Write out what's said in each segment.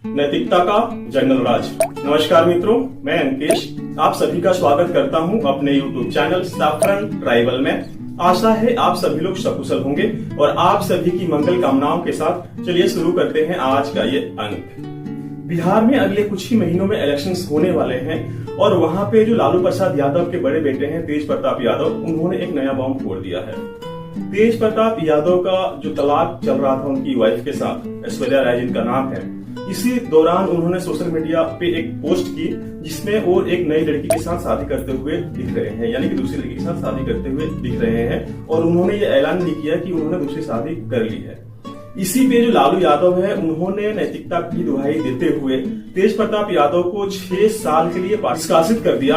नैतिकता का जंगल राज। नमस्कार मित्रों, मैं अंकेश आप सभी का स्वागत करता हूं अपने YouTube चैनल सैफरन ट्राइबल में। आशा है आप सभी लोग सकुशल होंगे और आप सभी की मंगल कामनाओं के साथ चलिए शुरू करते हैं आज का ये अंक। बिहार में अगले कुछ ही महीनों में इलेक्शंस होने वाले हैं और वहां पे जो लालू प्रसाद यादव के बड़े बेटे हैं तेज प्रताप यादव, उन्होंने एक नया बॉम्ब फोड़ दिया है। तेज प्रताप यादव का जो तलाक चल रहा था उनकी वाइफ के साथ, ऐश्वर्या राय जिनका नाम है, इसी दौरान उन्होंने सोशल मीडिया पे एक पोस्ट की जिसमें वो एक नई लड़की के साथ शादी करते हुए दिख रहे हैं, यानी कि दूसरी लड़की के साथ शादी करते हुए दिख रहे हैं और उन्होंने ये ऐलान भी किया कि उन्होंने दूसरी शादी कर ली है। इसी पे जो लालू यादव है उन्होंने नैतिकता की दुहाई देते हुए तेज प्रताप यादव को 6 साल के लिए निष्कासित कर दिया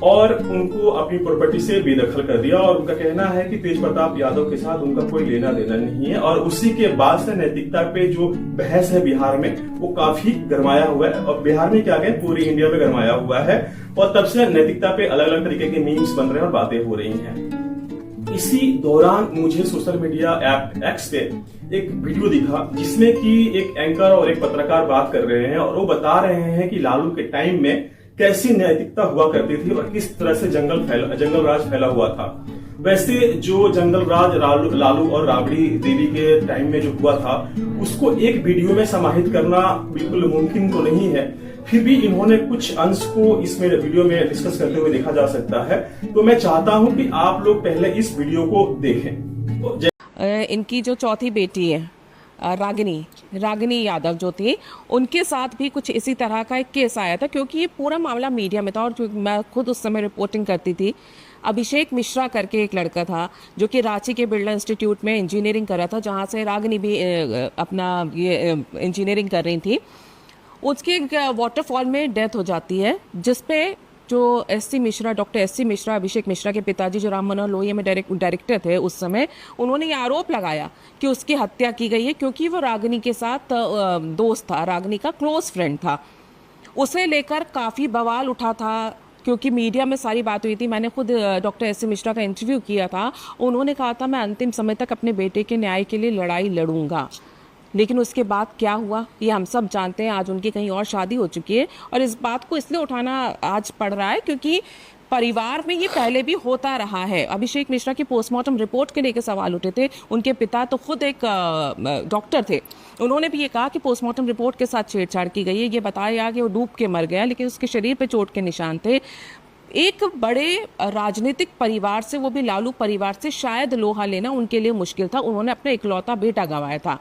और उनको अपनी प्रॉपर्टी से बेदखल कर दिया और उनका कहना है कि तेज प्रताप यादव के साथ उनका कोई लेना देना नहीं है। और उसी के बाद से नैतिकता पे जो बहस है बिहार में वो काफी गरमाया हुआ है और बिहार में क्या कहें पूरी इंडिया में गरमाया हुआ है और तब से नैतिकता पे अलग अलग तरीके के मीम्स बन रहे हैं और बातें हो रही हैं। इसी दौरान मुझे सोशल मीडिया ऐप एक्स पे एक वीडियो दिखा जिसमें कि एक एंकर और एक पत्रकार बात कर रहे हैं और वो बता रहे हैं कि लालू के टाइम में कैसी नैतिकता हुआ करती थी और किस तरह से जंगल राज फैला हुआ था। वैसे जो जंगल राज लालू और राबड़ी देवी के टाइम में जो हुआ था उसको एक वीडियो में समाहित करना बिल्कुल मुमकिन तो नहीं है, फिर भी इन्होंने कुछ अंश को इसमें वीडियो में डिस्कस करते हुए देखा जा सकता है। तो मैं चाहता हूं कि आप लोग पहले इस वीडियो को देखें। इनकी जो चौथी बेटी है रागिनी यादव जो थी, उनके साथ भी कुछ इसी तरह का एक केस आया था क्योंकि ये पूरा मामला मीडिया में था और मैं खुद उस समय रिपोर्टिंग करती थी। अभिषेक मिश्रा करके एक लड़का था जो कि रांची के बिरला इंस्टीट्यूट में इंजीनियरिंग कर रहा था, जहाँ से रागिनी भी अपना ये इंजीनियरिंग कर रही थी। उसकी वाटरफॉल में डेथ हो जाती है जिसपे जो डॉक्टर एस.सी. मिश्रा, अभिषेक मिश्रा के पिताजी जो राम मनोहर लोहिया में डायरेक्टर थे उस समय, उन्होंने ये आरोप लगाया कि उसकी हत्या की गई है क्योंकि वो रागिनी के साथ दोस्त था, रागिनी का क्लोज फ्रेंड था। उसे लेकर काफ़ी बवाल उठा था क्योंकि मीडिया में सारी बात हुई थी। मैंने खुद डॉक्टर एस.सी. मिश्रा का इंटरव्यू किया था। उन्होंने कहा था मैं अंतिम समय तक अपने बेटे के न्याय के लिए लड़ाई लड़ूंगा, लेकिन उसके बाद क्या हुआ ये हम सब जानते हैं। आज उनकी कहीं और शादी हो चुकी है और इस बात को इसलिए उठाना आज पड़ रहा है क्योंकि परिवार में ये पहले भी होता रहा है। अभिषेक मिश्रा की पोस्टमार्टम रिपोर्ट के लेकर सवाल उठे थे। उनके पिता तो खुद एक डॉक्टर थे, उन्होंने भी ये कहा कि पोस्टमार्टम रिपोर्ट के साथ छेड़छाड़ की गई है। ये बताया कि वो डूब के मर गया लेकिन उसके शरीर पर चोट के निशान थे। एक बड़े राजनीतिक परिवार से, वो भी लालू परिवार से, शायद लोहा लेना उनके लिए मुश्किल था। उन्होंने अपना इकलौता बेटा गंवाया था।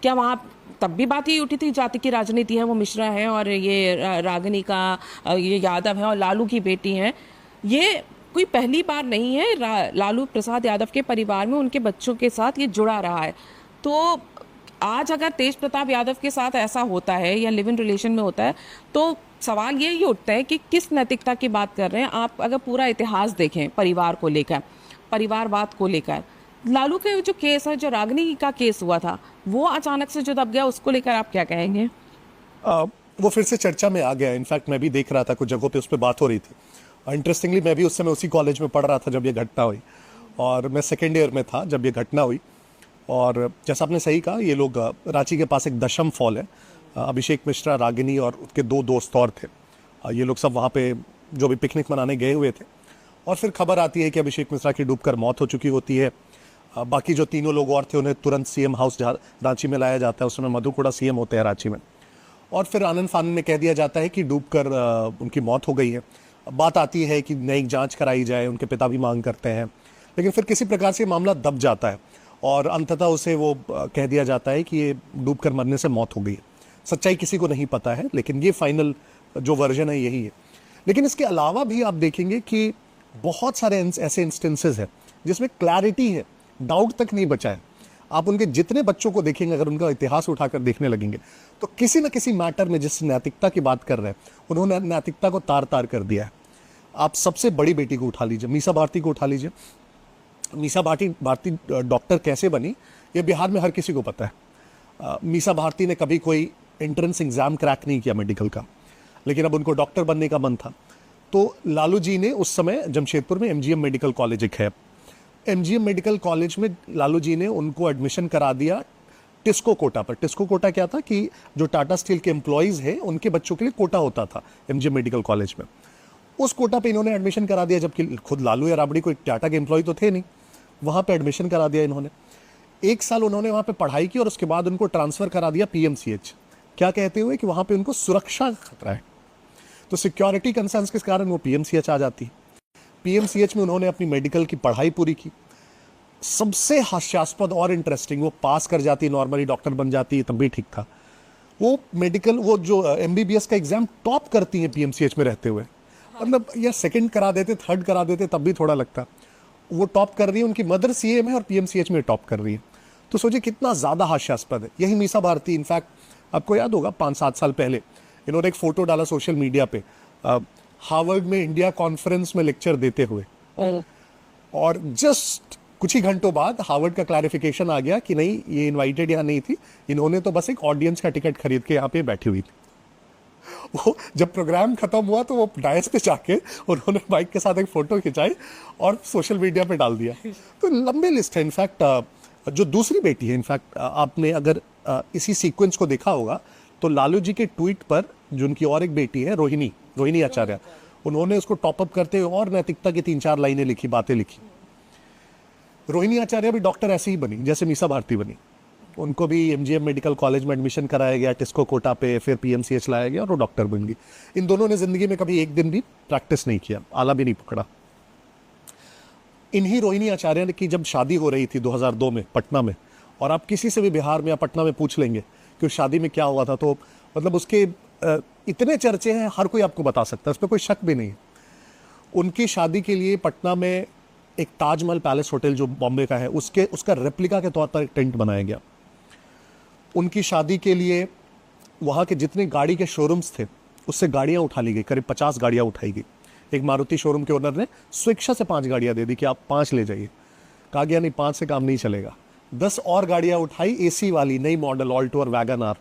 क्या वहाँ तब भी बात ही उठी थी जाति की राजनीति है, वो मिश्रा है और ये रागिनी का ये यादव है और लालू की बेटी है। ये कोई पहली बार नहीं है। लालू प्रसाद यादव के परिवार में उनके बच्चों के साथ ये जुड़ा रहा है। तो आज अगर तेज प्रताप यादव के साथ ऐसा होता है या लिव इन रिलेशन में होता है तो सवाल ये ही उठता है कि किस नैतिकता की बात कर रहे हैं आप। अगर पूरा इतिहास देखें परिवार को लेकर, परिवारवाद को लेकर, लालू के जो केस है, जो रागिनी का केस हुआ था, वो अचानक से जो दब गया, उसको लेकर आप क्या कहेंगे? वो फिर से चर्चा में आ गया। इनफैक्ट मैं भी देख रहा था कुछ जगहों पे उस पर बात हो रही थी। इंटरेस्टिंगली मैं भी उस समय उसी कॉलेज में पढ़ रहा था जब ये घटना हुई और मैं सेकेंड ईयर में था जब ये घटना हुई। और जैसा आपने सही कहा, ये लोग रांची के पास एक दशम फॉल है, अभिषेक मिश्रा, रागिनी और उसके 2 दोस्त और थे। ये लोग सब वहाँ पे जो भी पिकनिक मनाने गए हुए थे और फिर खबर आती है कि अभिषेक मिश्रा की डूबकर मौत हो चुकी होती है। बाकी जो 3 लोग और थे उन्हें तुरंत सीएम हाउस रांची में लाया जाता है। उस समय मधु कोड़ा सीएम होते हैं रांची में और फिर आनंद फानन में कह दिया जाता है कि डूबकर उनकी मौत हो गई है। बात आती है कि न्यायिक जांच कराई जाए, उनके पिता भी मांग करते हैं, लेकिन फिर किसी प्रकार से मामला दब जाता है और अंततः उसे वो कह दिया जाता है कि ये डूबकर मरने से मौत हो गई है। सच्चाई किसी को नहीं पता है, लेकिन ये फाइनल जो वर्जन है यही है। लेकिन इसके अलावा भी आप देखेंगे कि बहुत सारे ऐसे इंस्टेंसेस हैं जिसमें क्लैरिटी है, डाउट तक नहीं बचा है। आप उनके जितने बच्चों को देखेंगे, अगर उनका इतिहास उठाकर देखने लगेंगे तो किसी न किसी मैटर में जिस नैतिकता की बात कर रहे हैं उन्होंने नैतिकता को तार तार कर दिया है। आप सबसे बड़ी बेटी को उठा लीजिए, मीसा भारती को उठा लीजिए। मीसा भारती डॉक्टर कैसे बनी ये बिहार में हर किसी को पता है। मीसा भारती ने कभी कोई एंट्रेंस एग्जाम क्रैक नहीं किया मेडिकल का, लेकिन अब उनको डॉक्टर बनने का मन था। तो लालू जी ने उस समय जमशेदपुर में MGM मेडिकल कॉलेज एक है, MGM मेडिकल कॉलेज में लालू जी ने उनको एडमिशन करा दिया टिस्को कोटा पर। टिस्को कोटा क्या था कि जो टाटा स्टील के एम्प्लॉयज हैं उनके बच्चों के लिए कोटा होता था एमजीएम मेडिकल कॉलेज में। उस कोटा पे इन्होंने एडमिशन करा दिया, जबकि खुद लालू या राबड़ी कोई टाटा के एम्प्लॉय तो थे नहीं। वहां पे एडमिशन करा दिया इन्होंने। 1 साल उन्होंने वहां पे पढ़ाई की और उसके बाद उनको ट्रांसफर करा दिया पीएमसीएच, क्या कहते हुए कि वहां पे उनको सुरक्षा का खतरा है। तो सिक्योरिटी कंसर्न्स के कारण वो पीएमसीएच आ जाती है। पीएमसीएच में उन्होंने अपनी मेडिकल की पढ़ाई पूरी की। सबसे हास्यास्पद और इंटरेस्टिंग, वो पास कर जाती, नॉर्मली डॉक्टर बन जाती, तब भी ठीक था। वो मेडिकल, वो जो एमबीबीएस का एग्जाम टॉप करती हैं पीएमसीएच में रहते हुए। मतलब या सेकंड करा देते, थर्ड करा देते, तब भी थोड़ा लगता। वो टॉप कर रही है, उनकी मदर सीएम है और पीएमसीएच में टॉप कर रही है। तो सोचिए कितना ज्यादा हास्यास्पद है। यही मीसा भारती, इनफैक्ट आपको याद होगा 5-7 साल पहले इन्होंने एक फोटो डाला सोशल मीडिया पे, हार्वर्ड में इंडिया कॉन्फ्रेंस में लेक्चर देते हुए, और जस्ट कुछ ही घंटों बाद हार्वर्ड का क्लैरिफिकेशन आ गया कि नहीं, ये इनवाइटेड यहाँ नहीं थी, इन्होंने तो बस एक ऑडियंस का टिकट खरीद के यहाँ पे बैठी हुई थी। वो जब प्रोग्राम खत्म हुआ तो वो डायस पे जाके उन्होंने बाइक के साथ एक फोटो खिंचाई और सोशल मीडिया पे डाल दिया। तो लंबे लिस्ट है। इनफैक्ट जो दूसरी बेटी है, इनफैक्ट आपने अगर इसी सीक्वेंस को देखा होगा तो लालू जी के ट्वीट पर जो उनकी और एक बेटी है रोहिणी आचार्य, उन्होंने उसको टॉपअप करते हुए और नैतिकता की 3-4 लाइनें लिखी, बातें लिखी। रोहिणी आचार्य भी डॉक्टर ऐसे ही बनी जैसे मीसा भारती बनी। उनको भी एमजीएम मेडिकल कॉलेज में एडमिशन कराया गया, टिस्को कोटा पे, फिर पीएमसीएच लाया गया और वो डॉक्टर बन गई। इन दोनों ने जिंदगी में कभी एक दिन भी प्रैक्टिस नहीं किया, आला भी नहीं पकड़ा। इन्हीं रोहिणी आचार्य की जब शादी हो रही थी 2002 में पटना में, और आप किसी से भी बिहार में या पटना में पूछ लेंगे कि उस शादी में क्या हुआ था, तो मतलब उसके इतने चर्चे हैं, हर कोई आपको बता सकता है, उस पर कोई शक भी नहीं। उनकी शादी के लिए पटना में एक ताजमहल पैलेस होटल जो बॉम्बे का है, उसका रेप्लिका के तौर पर एक टेंट बनाया गया। उनकी शादी के लिए वहाँ के जितने गाड़ी के शोरूम्स थे उससे गाड़ियाँ उठा ली गई, करीब 50 गाड़ियाँ उठाई गई। एक मारुति शोरूम के ओनर ने स्वेच्छा से 5 गाड़ियाँ दे दी कि आप 5 ले जाइए। कहा गया नहीं, 5 से काम नहीं चलेगा। 10 और गाड़ियाँ उठाई, एसी वाली नई मॉडल ऑल्टो और वैगन आर।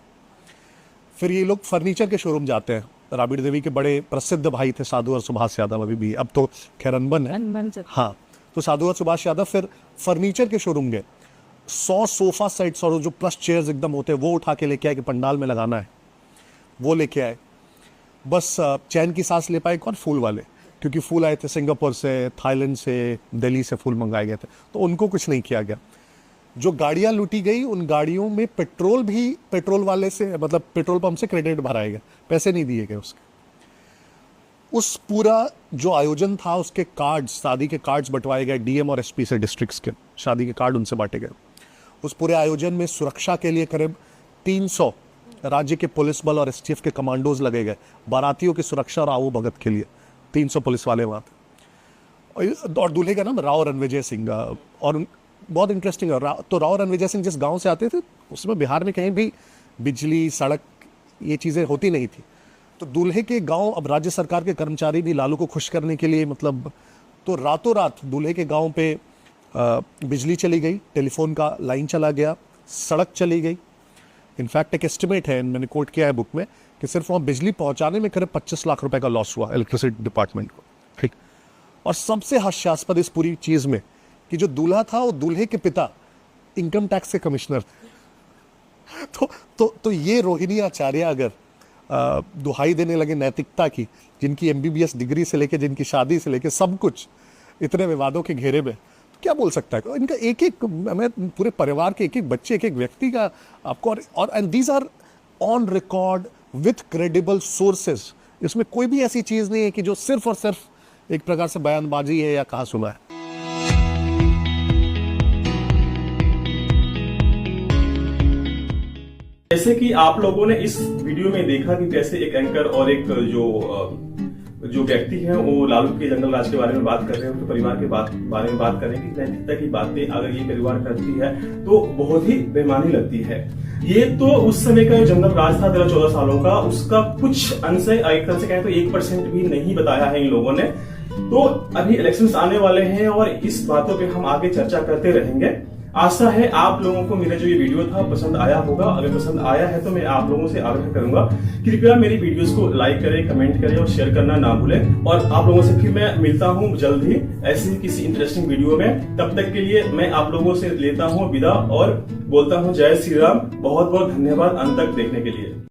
फिर ये लोग फर्नीचर के शोरूम जाते हैं। राबड़ी देवी के बड़े प्रसिद्ध भाई थे साधु और सुभाष यादव, अभी भी, अब तो खैर अनबन है। हाँ, तो साधु और सुभाष यादव फिर फर्नीचर के शोरूम गए, 100 सोफा सेट्स और जो प्लस चेयर्स एकदम होते हैं वो उठा के लेके आए कि पंडाल में लगाना है, वो लेके आए। बस चैन की सांस ले पाए और फूल वाले, क्योंकि फूल आए थे सिंगापुर से, थाईलैंड से, दिल्ली से फूल मंगाए गए थे, तो उनको कुछ नहीं किया गया। जो गाड़ियां लूटी गई, उन गाड़ियों में पेट्रोल भी पेट्रोल वाले से, मतलब पेट्रोल पंप से क्रेडिट भराया गया, पैसे नहीं दिए गए उसके। उस पूरा जो आयोजन था उसके कार्ड्स, शादी के कार्ड्स बंटवाए गए डीएम और एसपी से, डिस्ट्रिक्ट्स के शादी के कार्ड उनसे बांटे गए। उस पूरे आयोजन में सुरक्षा के लिए करीब 300 राज्य के पुलिस बल और एसटीएफ के कमांडोज लगे गए, बारातियों की सुरक्षा और आवो भगत के लिए 300 पुलिस वाले वहाँ थे। और दूल्हे का नाम राव रणविजय सिंह, और बहुत इंटरेस्टिंग है। तो राव रणविजय सिंह जिस गांव से आते थे उसमें बिहार में कहीं भी बिजली, सड़क, ये चीज़ें होती नहीं थी। तो दूल्हे के गांव, अब राज्य सरकार के कर्मचारी भी लालू को खुश करने के लिए, मतलब, तो रातों रात दूल्हे के गांव पे बिजली चली गई, टेलीफोन का लाइन चला गया, सड़क चली गई। इनफैक्ट एक एस्टिमेट है, मैंने कोट किया है बुक में, कि सिर्फ वहाँ बिजली पहुँचाने में करीब 25 लाख रुपए का लॉस हुआ इलेक्ट्रिसिटी डिपार्टमेंट को। ठीक। और सबसे हास्यास्पद इस पूरी चीज़ में कि जो दूल्हा था वो दूल्हे के पिता इनकम टैक्स के कमिश्नर थे। तो ये रोहिणी आचार्य अगर दुहाई देने लगे नैतिकता की, जिनकी एमबीबीएस डिग्री से लेके, जिनकी शादी से लेके सब कुछ इतने विवादों के घेरे में, तो क्या बोल सकता है इनका? एक मैं पूरे परिवार के एक बच्चे, एक व्यक्ति का आपको, और and these are on record with credible sources. इसमें कोई भी ऐसी चीज नहीं है कि जो सिर्फ और सिर्फ एक प्रकार से बयानबाजी है या कहा सुना है। जैसे कि आप लोगों ने इस वीडियो में देखा कि कैसे एक एंकर और एक जो व्यक्ति हैं वो लालू के जंगल राज के बारे में बात कर रहे हैं, उनके परिवार के बारे में बात कर रहे हैं कि नैतिकता की बातें अगर ये परिवार करती है तो बहुत ही बेईमानी लगती है। ये तो उस समय का जंगल राज था 13-14 सालों का, उसका कुछ अंश, एक तरह से कहें तो 1% भी नहीं बताया है इन लोगों ने। तो अभी इलेक्शंस आने वाले हैं और इस बातों पे हम आगे चर्चा करते रहेंगे। आशा है आप लोगों को मेरा जो ये वीडियो था पसंद आया होगा। अगर पसंद आया है तो मैं आप लोगों से आग्रह करूंगा कृपया मेरी वीडियोस को लाइक करें, कमेंट करें और शेयर करना ना भूलें। और आप लोगों से फिर मैं मिलता हूं जल्द ही ऐसे ही किसी इंटरेस्टिंग वीडियो में। तब तक के लिए मैं आप लोगों से लेता हूं विदा और बोलता हूं जय श्री राम। बहुत बहुत धन्यवाद अंत तक देखने के लिए।